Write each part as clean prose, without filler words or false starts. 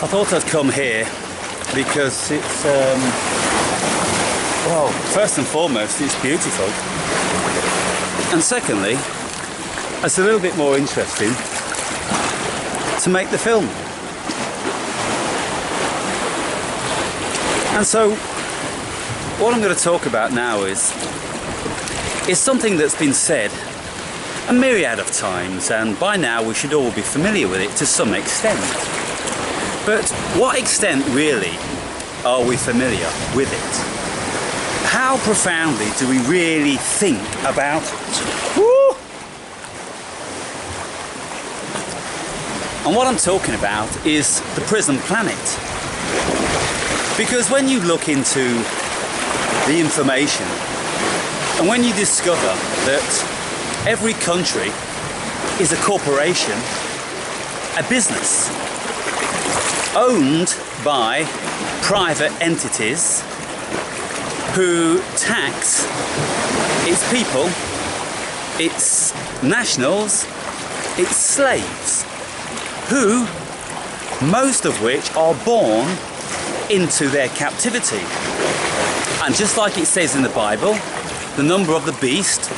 I thought I'd come here because it's, well, first and foremost, it's beautiful. And secondly, it's a little bit more interesting to make the film. And so, what I'm going to talk about now is something that's been said a myriad of times, and by now we should all be familiar with it to some extent. But what extent really are we familiar with it? How profoundly do we really think about it? Woo! And what I'm talking about is the prison planet. Because when you look into the information and when you discover that every country is a corporation, a business, owned by private entities who tax its people, its nationals, its slaves, who, most of which are born into their captivity. And just like it says in the Bible, the number of the beast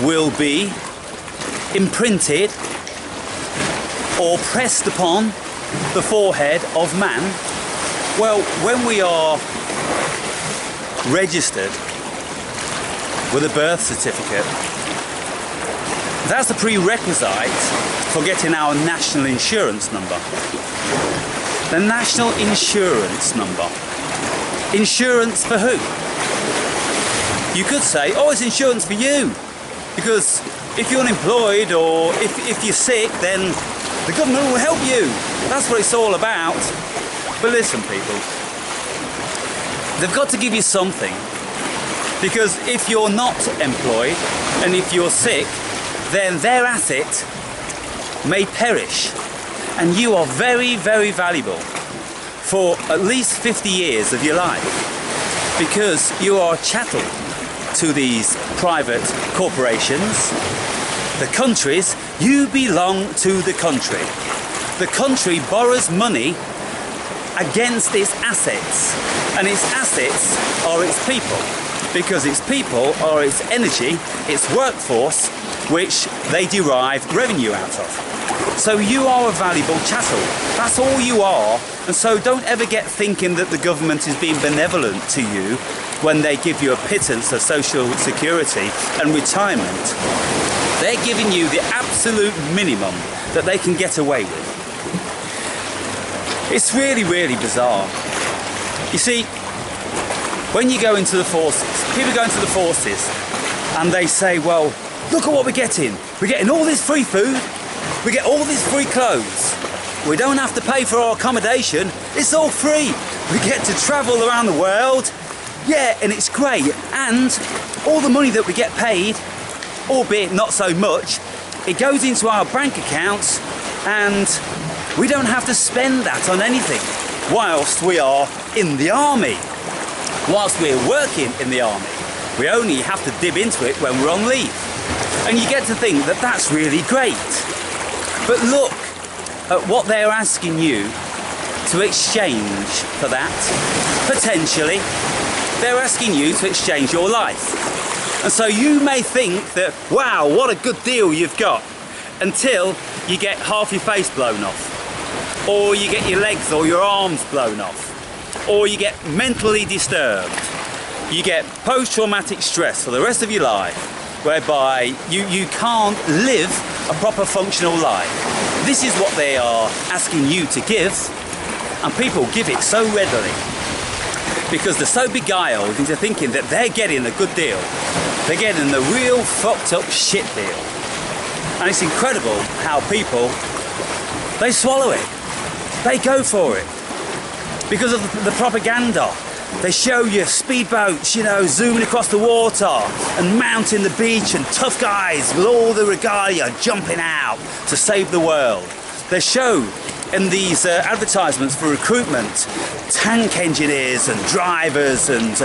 will be imprinted or pressed upon the forehead of man. Well, when we are registered with a birth certificate, that's a prerequisite for getting our national insurance number. The national insurance number. Insurance for who? You could say, oh, it's insurance for you. Because if you're unemployed or if you're sick, then the government will help you. That's what it's all about. But listen, people, they've got to give you something. Because if you're not employed and if you're sick, then their asset may perish. And you are very, very valuable for at least 50 years of your life. Because you are chattel to these private corporations. The countries, you belong to the country. The country borrows money against its assets, and its assets are its people, because its people are its energy, its workforce, which they derive revenue out of. So you are a valuable chattel. That's all you are. And so don't ever get thinking that the government is being benevolent to you when they give you a pittance of social security and retirement. They're giving you the absolute minimum that they can get away with. It's really, really bizarre. You see, when you go into the forces, people go into the forces and they say, well, look at what we're getting. We're getting all this free food. We get all this free clothes. We don't have to pay for our accommodation. It's all free. We get to travel around the world. Yeah, and it's great. And all the money that we get paid, albeit not so much, it goes into our bank accounts and we don't have to spend that on anything whilst we are in the army. Whilst we're working in the army, we only have to dip into it when we're on leave. And you get to think that that's really great. But look at what they're asking you to exchange for that. Potentially, they're asking you to exchange your life. And so you may think that, wow, what a good deal you've got, until you get half your face blown off, or you get your legs or your arms blown off, or you get mentally disturbed. You get post-traumatic stress for the rest of your life, whereby you can't live a proper functional life. This is what they are asking you to give, and people give it so readily because they're so beguiled into thinking that they're getting a good deal. They're getting the real fucked up shit deal. And it's incredible how people, they swallow it. They go for it because of the propaganda. They show you speedboats, you know, zooming across the water and mounting the beach, and tough guys with all the regalia jumping out to save the world. They show in these advertisements for recruitment tank engineers and drivers and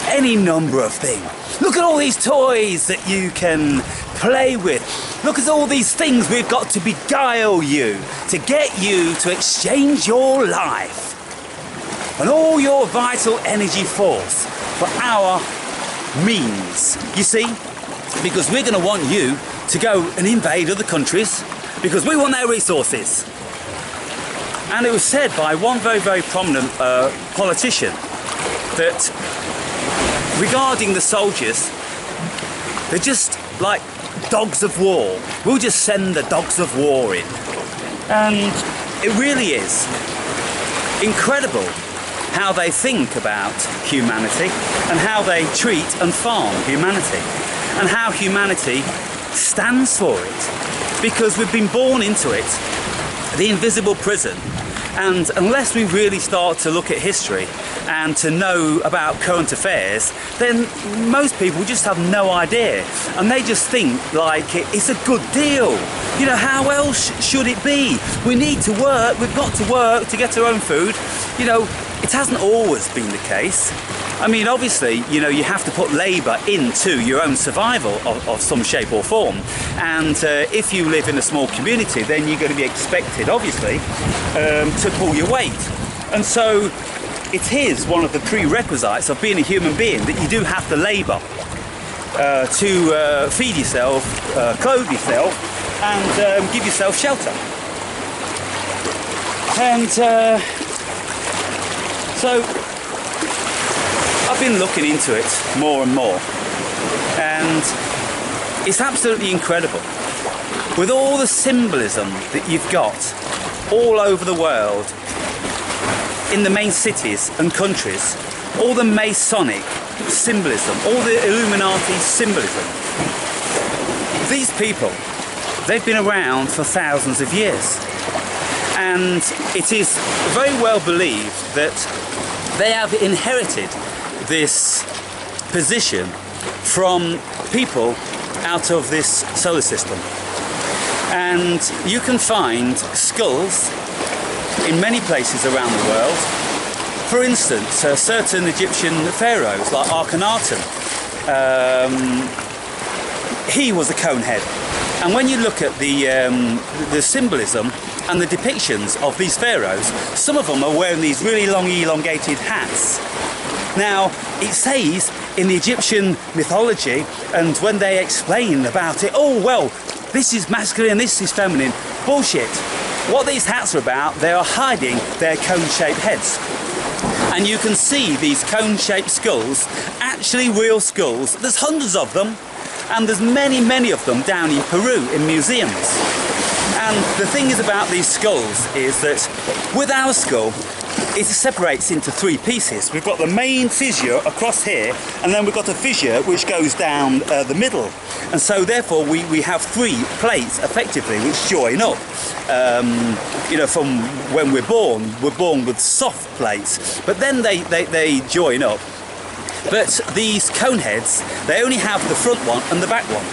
any number of things. Look at all these toys that you can play with. Look at all these things we've got to beguile you, to get you to exchange your life and all your vital energy force for our means. You see, because we're going to want you to go and invade other countries because we want their resources. And it was said by one very, very prominent politician that regarding the soldiers, they're just like dogs of war. We'll just send the dogs of war in. And it really is incredible how they think about humanity and how they treat and farm humanity and how humanity stands for it, because we've been born into it, the invisible prison. And unless we really start to look at history and to know about current affairs, then most people just have no idea, and they just think like it's a good deal. You know, how else should it be? We need to work, we've got to work to get our own food. You know, it hasn't always been the case. I mean, obviously, you know, you have to put labour into your own survival of some shape or form. And if you live in a small community, then you're going to be expected, obviously, to pull your weight. And so it is one of the prerequisites of being a human being that you do have to labour to feed yourself, clothe yourself, and give yourself shelter. And so I've been looking into it more and more, and it's absolutely incredible with all the symbolism that you've got all over the world, in the main cities and countries, all the Masonic symbolism, all the Illuminati symbolism. These people, they've been around for thousands of years, and it is very well believed that they have inherited this position from people out of this solar system. And you can find skulls in many places around the world. For instance, certain Egyptian pharaohs like Akhenaten, he was a cone head. And when you look at the symbolism and the depictions of these pharaohs, some of them are wearing these really long elongated hats. Now, it says in the Egyptian mythology, and when they explain about it, oh well, this is masculine, this is feminine. Bullshit. What these hats are about, they are hiding their cone-shaped heads. And you can see these cone-shaped skulls, actually real skulls. There's hundreds of them, and there's many of them down in Peru in museums. And the thing is about these skulls is that with our skull, it separates into three pieces. We've got the main fissure across here, and then we've got a fissure which goes down the middle. And so therefore we have three plates effectively which join up. You know, from when we're born with soft plates, but then they join up. But these cone heads, they only have the front one and the back one.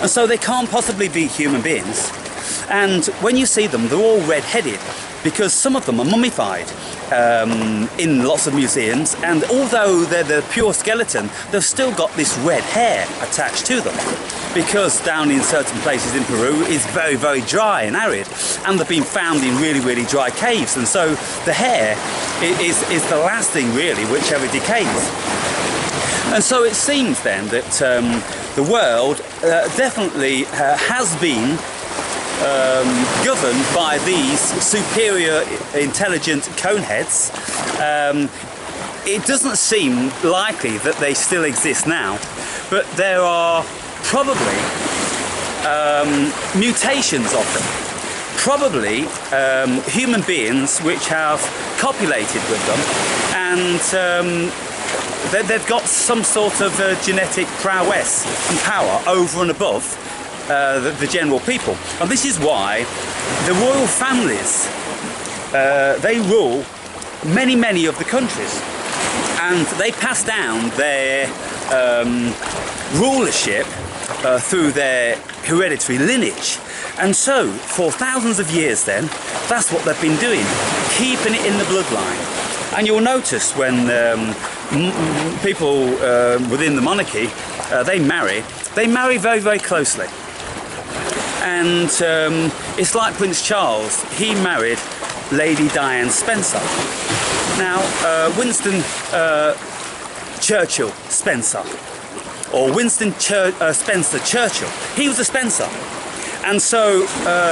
And so they can't possibly be human beings. And when you see them, they're all red-headed, because some of them are mummified in lots of museums, and although they're the pure skeleton, they've still got this red hair attached to them, because down in certain places in Peru it's very, very dry and arid, and they've been found in really, really dry caves, and so the hair is the last thing really which ever decays. And so it seems then that the world definitely has been governed by these superior intelligent coneheads. It doesn't seem likely that they still exist now, but there are probably mutations of them. Probably human beings which have copulated with them, and they've got some sort of genetic prowess and power over and above the general people. And this is why the royal families, they rule many of the countries, and they pass down their rulership through their hereditary lineage. And so for thousands of years then, that's what they've been doing, keeping it in the bloodline. And you'll notice when people within the monarchy, they marry very, very closely. And it's like Prince Charles, he married Lady Diane Spencer. Now, Winston Churchill Spencer, or Winston Spencer Churchill, he was a Spencer. And so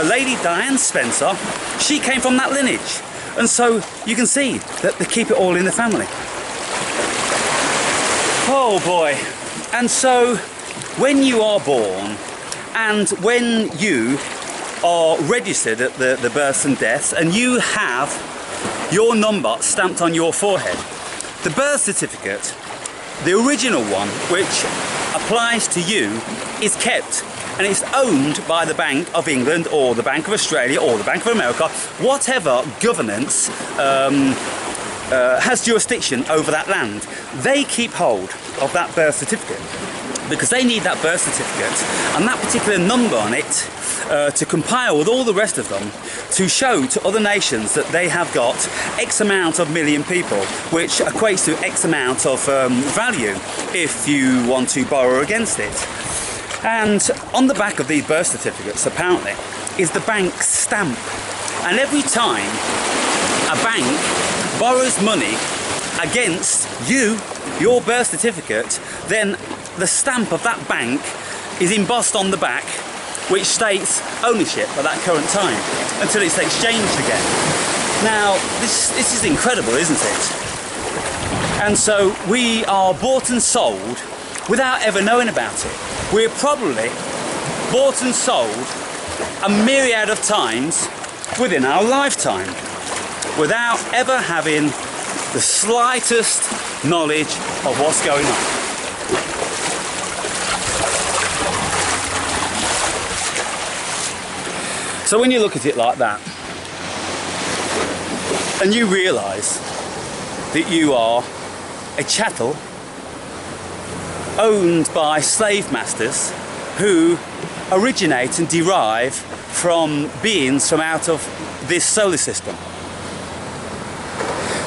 Lady Diane Spencer, she came from that lineage. And so you can see that they keep it all in the family. Oh boy. And so when you are born and when you are registered at the births and deaths and you have your number stamped on your forehead, the birth certificate, the original one, which applies to you, is kept. And it's owned by the Bank of England or the Bank of Australia or the Bank of America, whatever governance has jurisdiction over that land. They keep hold of that birth certificate because they need that birth certificate and that particular number on it to compile with all the rest of them to show to other nations that they have got X amount of million people, which equates to X amount of value if you want to borrow against it. And on the back of these birth certificates, apparently, is the bank's stamp. And every time a bank borrows money against you, your birth certificate, then the stamp of that bank is embossed on the back, which states ownership at that current time, until it's exchanged again. Now, this is incredible, isn't it? And so we are bought and sold without ever knowing about it. We're probably bought and sold a myriad of times within our lifetime without ever having the slightest knowledge of what's going on. So when you look at it like that and you realise that you are a chattel owned by slave masters who originate and derive from beings from out of this solar system.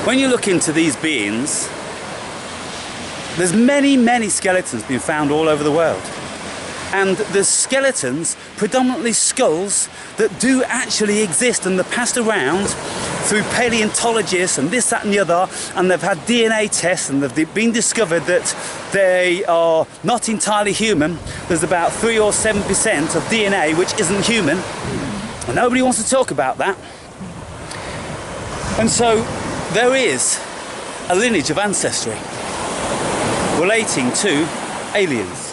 When you look into these beings, there's many skeletons being found all over the world. And the skeletons, predominantly skulls, that do actually exist and they're passed around through paleontologists and this, that and the other, and they've had DNA tests and they've been discovered that they are not entirely human. There's about 3 or 7% of DNA which isn't human, and nobody wants to talk about that. And so there is a lineage of ancestry relating to aliens.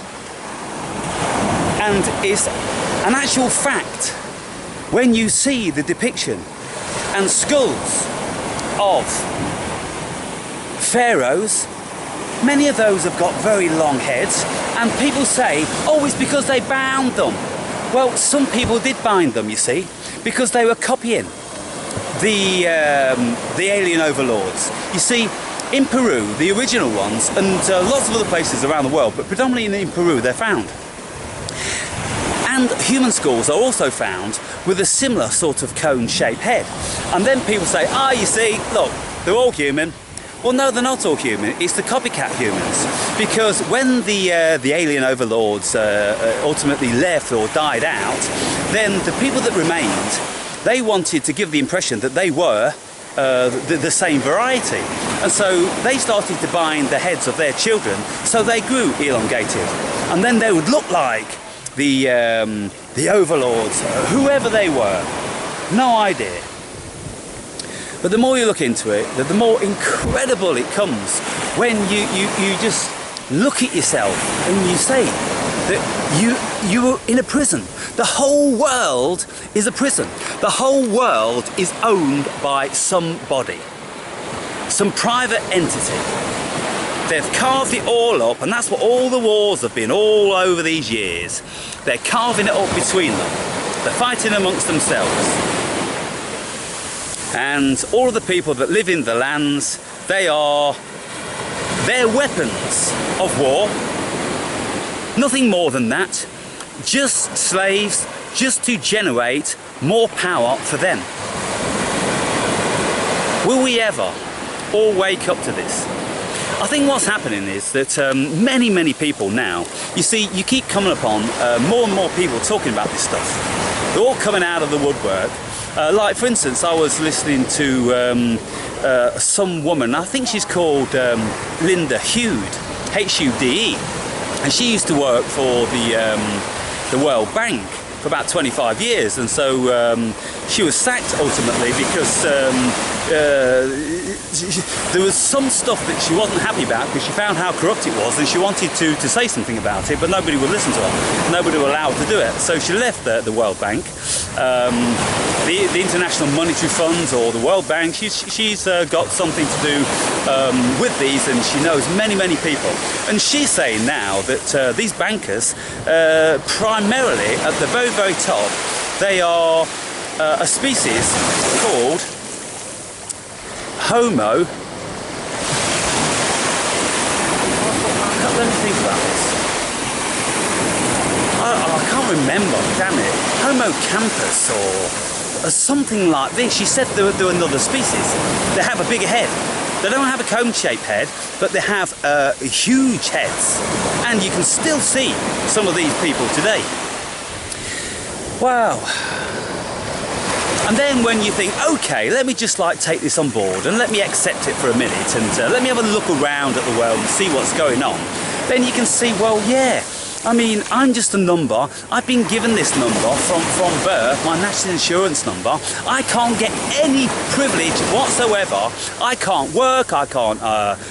And it's an actual fact when you see the depiction and skulls of pharaohs. Many of those have got very long heads, and people say, oh, it's because they bound them. Well, some people did bind them, you see, because they were copying the alien overlords. You see, in Peru, the original ones, and lots of other places around the world, but predominantly in Peru, they're found. And human skulls are also found with a similar sort of cone-shaped head. And then people say, you see, look, they're all human. Well, no, they're not all human. It's the copycat humans. Because when the alien overlords ultimately left or died out, then the people that remained, they wanted to give the impression that they were the same variety. And so they started to bind the heads of their children, so they grew elongated. And then they would look like the overlords, whoever they were, no idea. But the more you look into it, the more incredible it comes when you just look at yourself and you say that you're in a prison. The whole world is a prison. The whole world is owned by somebody, some private entity. They've carved it all up, and that's what all the wars have been all over these years. They're carving it up between them. They're fighting amongst themselves. And all of the people that live in the lands, they're weapons of war. Nothing more than that. Just slaves, just to generate more power for them. Will we ever all wake up to this? I think what's happening is that many people now, you see, you keep coming upon more and more people talking about this stuff. They're all coming out of the woodwork. Like, for instance, I was listening to some woman, I think she's called Linda Hude, Hude, and she used to work for the World Bank for about 25 years, and so she was sacked ultimately because there was some stuff that she wasn't happy about because she found how corrupt it was, and she wanted to say something about it, but nobody would listen to her. Nobody would allow her to do it. So she left the World Bank, the International Monetary Fund, or the World Bank. She's got something to do with these, and she knows many people. And she's saying now that these bankers, primarily at the very top, they are a species called Homo. Let me think about this. I can't remember, damn it. Homo campus or something like this. She said they're another species. They have a bigger head. They don't have a cone-shaped head, but they have huge heads. And you can still see some of these people today. Wow. And then when you think, okay, let me just like take this on board and let me accept it for a minute and let me have a look around at the world and see what's going on, then you can see, well, yeah, I mean, I'm just a number. I've been given this number from birth, my national insurance number. I can't get any privilege whatsoever. I can't work, I can't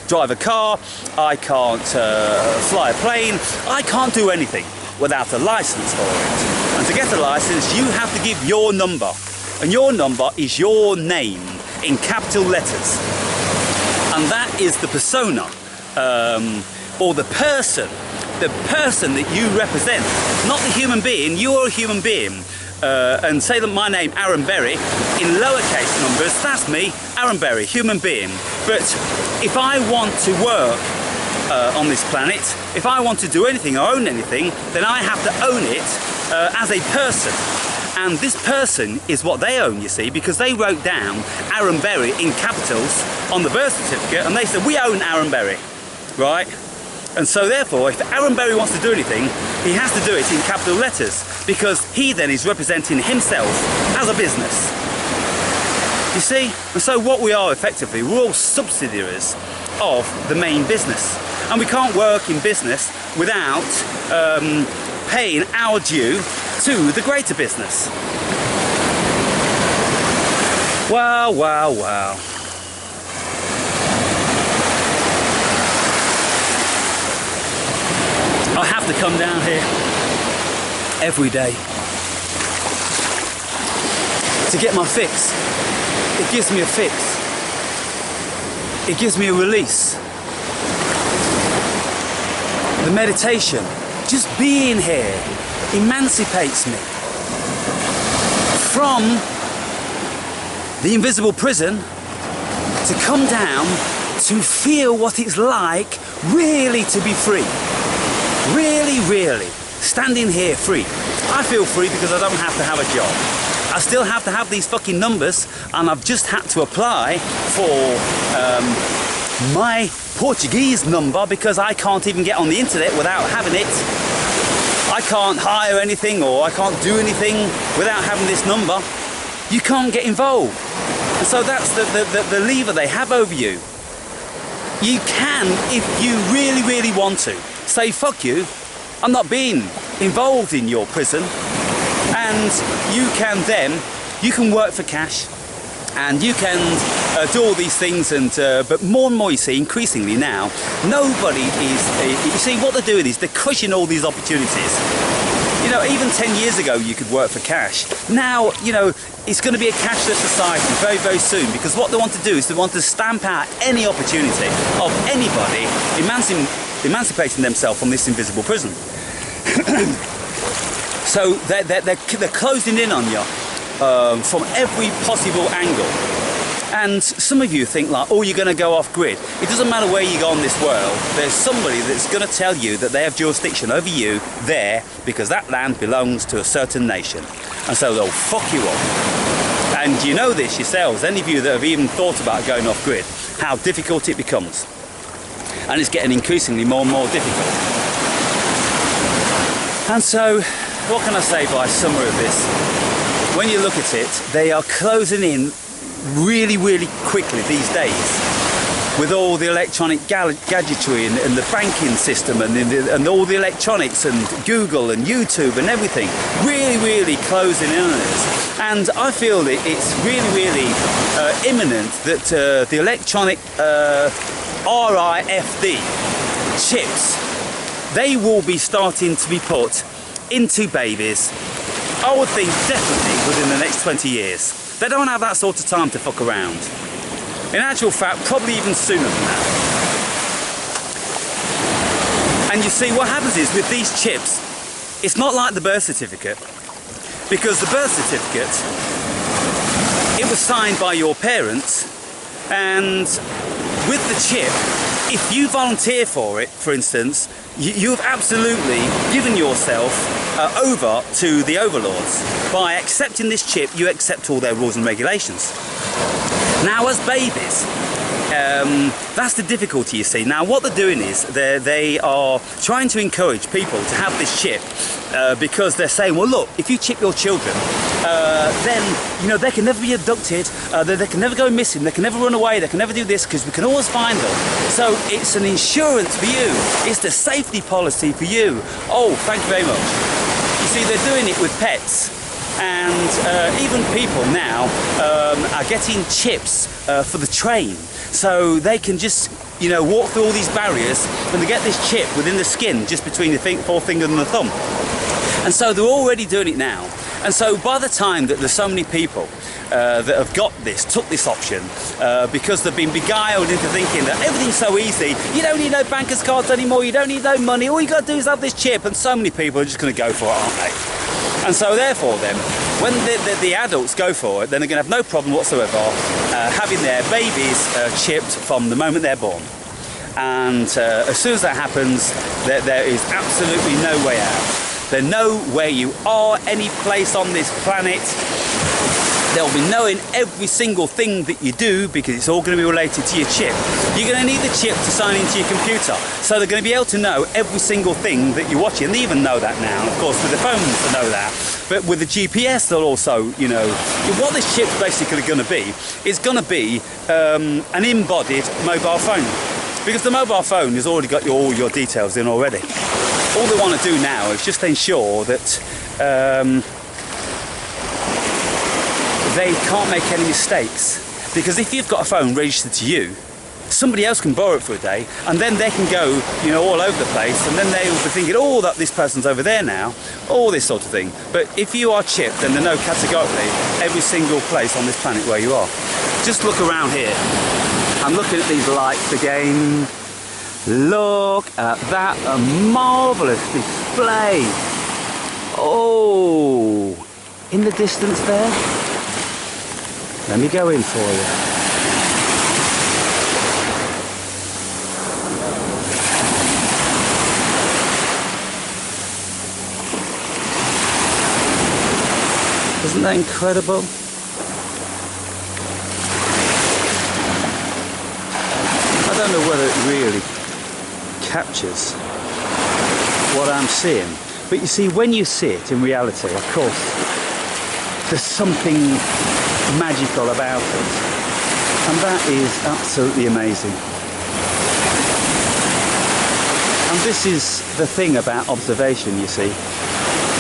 drive a car, I can't fly a plane, I can't do anything without a license for it. And to get a license, you have to give your number. And your number is your name in capital letters. And that is the persona, or the person that you represent. Not the human being, you're a human being. And say that my name, Aaron Berry, in lowercase numbers, that's me, Aaron Berry, human being. But if I want to work on this planet, if I want to do anything or own anything, then I have to own it as a person. And this person is what they own, you see, because they wrote down Aaron Berry in capitals on the birth certificate, and they said, we own Aaron Berry, right? And so therefore, if Aaron Berry wants to do anything, he has to do it in capital letters, because he then is representing himself as a business. You see? And so what we are effectively, we're all subsidiaries of the main business. And we can't work in business without paying our due to the greater business. Wow, wow, wow. I have to come down here every day to get my fix. It gives me a fix. It gives me a release. The meditation, just being here, emancipates me from the invisible prison to come down to feel what it's like really to be free. Really standing here free. I feel free because I don't have to have a job. I still have to have these fucking numbers, and I've just had to apply for my Portuguese number because I can't even get on the internet without having it. I can't hire anything, or I can't do anything without having this number. You can't get involved. And so that's the lever they have over you. You can, if you really want to, say, fuck you, I'm not being involved in your prison. And you can work for cash, and you can do all these things, and but more and more, you see, increasingly now, nobody is, you see, what they're doing is they're crushing all these opportunities. You know, even 10 years ago you could work for cash. Now, you know, it's going to be a cashless society very soon, because what they want to do is they want to stamp out any opportunity of anybody emancipating themselves from this invisible prison. So they're closing in on you from every possible angle. And some of you think like, oh, you're going to go off grid. It doesn't matter where you go on this world. There's somebody that's going to tell you that they have jurisdiction over you there, because that land belongs to a certain nation. And so they'll fuck you up. And you know this yourselves, any of you that have even thought about going off grid, how difficult it becomes. And it's getting increasingly more and more difficult. And so, what can I say by summary of this? when you look at it, they are closing in really, really quickly these days, with all the electronic gadgetry and the banking system and all the electronics and Google and YouTube and everything really, really closing in on us. And I feel that it's really, really imminent that the electronic RIFD chips, they will be starting to be put into babies, I would think definitely within the next 20 years. They don't have that sort of time to fuck around. In actual fact, probably even sooner than that. And you see, what happens is with these chips, it's not like the birth certificate, because the birth certificate, it was signed by your parents, and with the chip, if you volunteer for it, for instance, you've absolutely given yourself over to the overlords. By accepting this chip, you accept all their rules and regulations. Now, as babies, that's the difficulty, you see. Now, what they're doing is they are trying to encourage people to have this chip because they're saying, well, look, if you chip your children, then, you know, they can never be abducted, they can never go missing, they can never run away, they can never do this, because we can always find them. So it's an insurance for you. It's the safety policy for you. Oh, thank you very much. You see, they're doing it with pets. And even people now are getting chips for the train, so they can just, you know, walk through all these barriers and they get this chip within the skin just between the forefinger and the thumb. And so they're already doing it now. And so by the time that there's so many people that have got this, took this option, because they've been beguiled into thinking that everything's so easy, you don't need no banker's cards anymore, you don't need no money, all you got to do is have this chip, and so many people are just going to go for it, aren't they? And so therefore then, when the adults go for it, then they're going to have no problem whatsoever having their babies chipped from the moment they're born. And as soon as that happens, there is absolutely no way out. They know where you are, any place on this planet. They'll be knowing every single thing that you do, because it's all going to be related to your chip. You're going to need the chip to sign into your computer. So they're going to be able to know every single thing that you're watching. They even know that now, of course, with the phones they know that. But with the GPS, they'll also, you know, what this chip's basically going to be, is going to be an embodied mobile phone. Because the mobile phone has already got all your details in already. All they want to do now is just ensure that they can't make any mistakes. Because if you've got a phone registered to you, somebody else can borrow it for a day, and then they can go, you know, all over the place, and then they will be thinking, oh, that this person's over there now, all this sort of thing. But if you are chipped, then they know categorically every single place on this planet where you are. Just look around here. I'm looking at these lights again. Look at that, a marvellous display. Oh, in the distance there. Let me go in for you. Isn't that incredible? I don't know whether it really captures what I'm seeing, but you see, when you see it in reality, of course, there's something magical about it, and that is absolutely amazing. And this is the thing about observation, you see.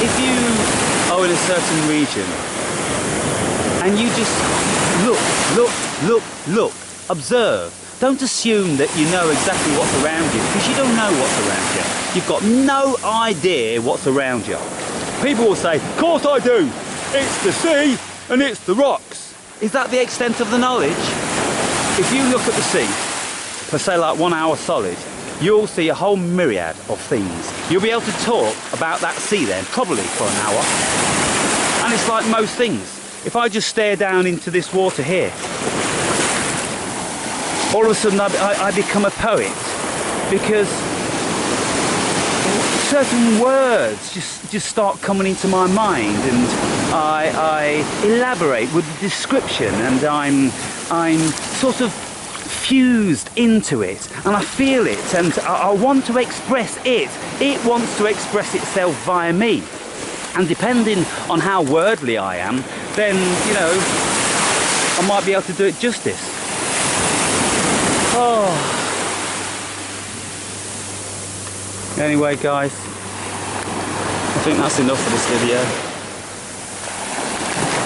If you are in a certain region and you just look, observe. Don't assume that you know exactly what's around you, because you don't know what's around you. You've got no idea what's around you. People will say, of course I do. It's the sea and it's the rocks. Is that the extent of the knowledge? If you look at the sea for say like 1 hour solid, you'll see a whole myriad of things. You'll be able to talk about that sea then, probably for an hour. And it's like most things. If I just stare down into this water here, all of a sudden I become a poet, because certain words just start coming into my mind, and I elaborate with the description, and I'm sort of fused into it, and I feel it, and I want to express it. It wants to express itself via me. And depending on how worldly I am, then, you know, I might be able to do it justice. Oh. Anyway, guys, I think that's enough for this video.